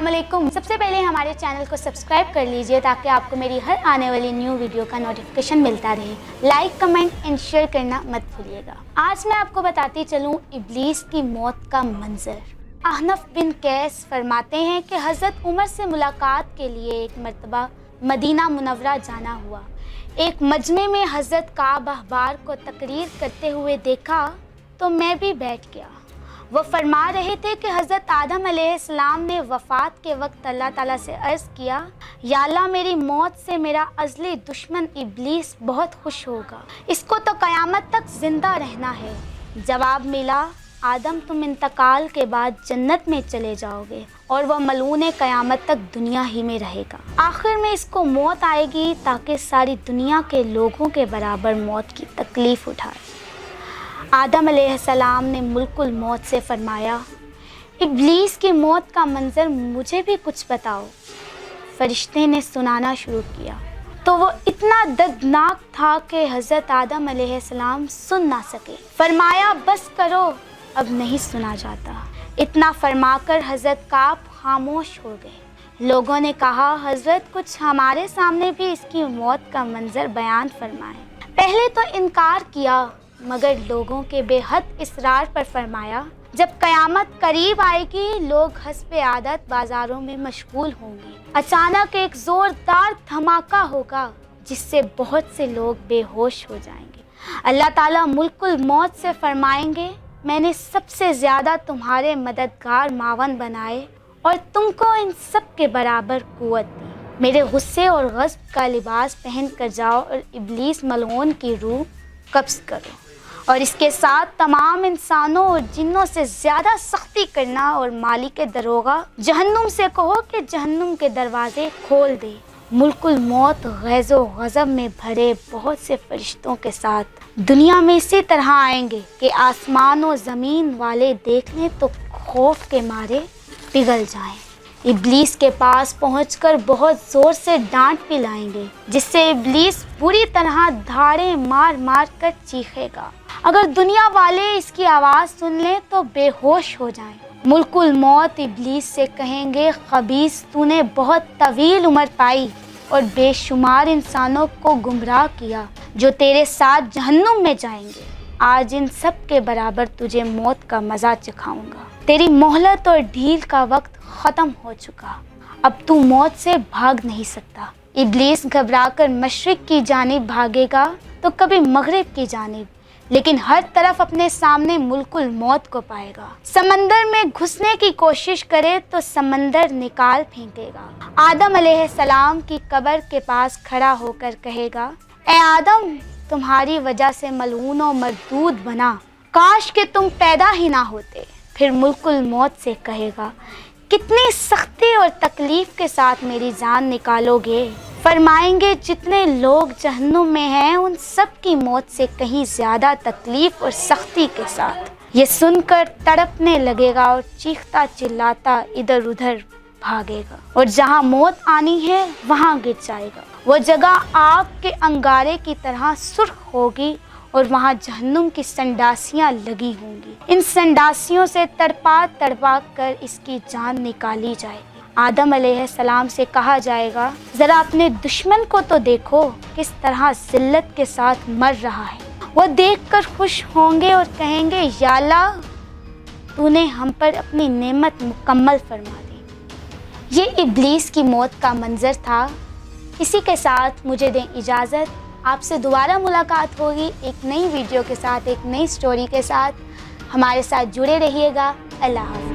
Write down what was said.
अस्सलाम वालेकुम। सबसे पहले हमारे चैनल को सब्सक्राइब कर लीजिए ताकि आपको मेरी हर आने वाली न्यू वीडियो का नोटिफिकेशन मिलता रहे। लाइक, कमेंट एंड शेयर करना मत भूलिएगा। आज मैं आपको बताती चलूँ इब्लीस की मौत का मंजर। अहनफ बिन कैस फरमाते हैं कि हज़रत उमर से मुलाकात के लिए एक मरतबा मदीना मुनव्वरा जाना हुआ। एक मजमे में हज़रत काब अहबार को तकरीर करते हुए देखा तो मैं भी बैठ गया। वो फरमा रहे थे कि हज़रत आदम अलैहिस्सलाम ने वफ़ात के वक्त अल्लाह ताला से अर्ज़ किया, या अल्लाह मेरी मौत से मेरा अज़ली दुश्मन इब्लीस बहुत खुश होगा, इसको तो क़यामत तक ज़िंदा रहना है। जवाब मिला, आदम तुम इंतकाल के बाद जन्नत में चले जाओगे और वह मलून क़यामत तक दुनिया ही में रहेगा। आखिर में इसको मौत आएगी ताकि सारी दुनिया के लोगों के बराबर मौत की तकलीफ़ उठाए। आदम अलैहिस्सलाम ने मुल्कुल मौत से फरमाया, इब्लीस की मौत का मंजर मुझे भी कुछ बताओ। फरिश्ते ने सुनाना शुरू किया तो वो इतना दर्दनाक था कि हज़रत आदम अलैहिस्सलाम सुन ना सके। फरमाया, बस करो, अब नहीं सुना जाता। इतना फरमाकर हज़रत काब खामोश हो गए। लोगों ने कहा, हज़रत कुछ हमारे सामने भी इसकी मौत का मंजर बयान फरमाएं। पहले तो इनकार किया मगर लोगों के बेहद इसरार पर फरमाया, जब क़यामत करीब आएगी लोग हस्बे आदत बाज़ारों में मशगूल होंगे। अचानक एक ज़ोरदार धमाका होगा जिससे बहुत से लोग बेहोश हो जाएंगे। अल्लाह ताला मुल्कुल मौत से फरमाएंगे, मैंने सबसे ज़्यादा तुम्हारे मददगार मावन बनाए और तुमको इन सब के बराबर कुव्वत दी। मेरे गुस्से और गज़ब का लिबास पहन कर जाओ और इब्लीस मलऊन की रूह कब्ज़ करो और इसके साथ तमाम इंसानों और जिन्नों से ज़्यादा सख्ती करना और मालिक दरोगा जहन्नुम से कहो कि जहन्नुम के दरवाज़े खोल दे। मुल्कुल मौत गैज़ो गज़ब में भरे बहुत से फरिश्तों के साथ दुनिया में इसी तरह आएंगे कि आसमान और ज़मीन वाले देख लें तो खौफ के मारे पिघल जाएं। इब्लीस के पास पहुंचकर बहुत ज़ोर से डांट पिलाएंगे जिससे इब्लीस बुरी तरह धाड़े मार मार कर चीखेगा। अगर दुनिया वाले इसकी आवाज़ सुन लें तो बेहोश हो जाएं। मुल्कुल मौत इब्लीस से कहेंगे, खबीस तूने बहुत तवील उम्र पाई और बेशुमार इंसानों को गुमराह किया जो तेरे साथ जहन्नुम में जाएंगे। आज इन सब के बराबर तुझे मौत का मज़ा चखाऊंगा। तेरी मोहलत और ढील का वक्त ख़त्म हो चुका, अब तू मौत से भाग नहीं सकता। इब्लीस घबराकर मशरिक़ की जानिब भागेगा तो कभी मगरिब की जानिब, लेकिन हर तरफ अपने सामने मुल्कुल मौत को पाएगा। समंदर में घुसने की कोशिश करे तो समंदर निकाल फेंकेगा। आदम अलैहिस्सलाम की कब्र के पास खड़ा होकर कहेगा, ए आदम, तुम्हारी वजह से मलऊन और मरदूद बना, काश कि तुम पैदा ही ना होते। फिर मुल्कुल मौत से कहेगा, कितनी सख्ती और तकलीफ़ के साथ मेरी जान निकालोगे। फरमाएंगे, जितने लोग जहन्नुम में हैं उन सब की मौत से कहीं ज़्यादा तकलीफ़ और सख्ती के साथ। ये सुनकर तड़पने लगेगा और चीखता चिल्लाता इधर उधर भागेगा और जहाँ मौत आनी है वहाँ गिर जाएगा। वो जगह आग के अंगारे की तरह सुर्ख होगी और वहाँ जहन्नुम की संडासियाँ लगी होंगी। इन संडासियों से तड़पा तड़पा कर इसकी जान निकाली जाएगी। आदम अलैहिस्सलाम से कहा जाएगा, ज़रा अपने दुश्मन को तो देखो किस तरह ज़िल्लत के साथ मर रहा है। वो देखकर खुश होंगे और कहेंगे, या अल्लाह तूने हम पर अपनी नेमत मुकम्मल फरमा दी। ये इब्लीस की मौत का मंजर था। इसी के साथ मुझे दें इजाज़त। आपसे दोबारा मुलाकात होगी एक नई वीडियो के साथ, एक नई स्टोरी के साथ। हमारे साथ जुड़े रहिएगा। अल्लाह हाफ़िज़।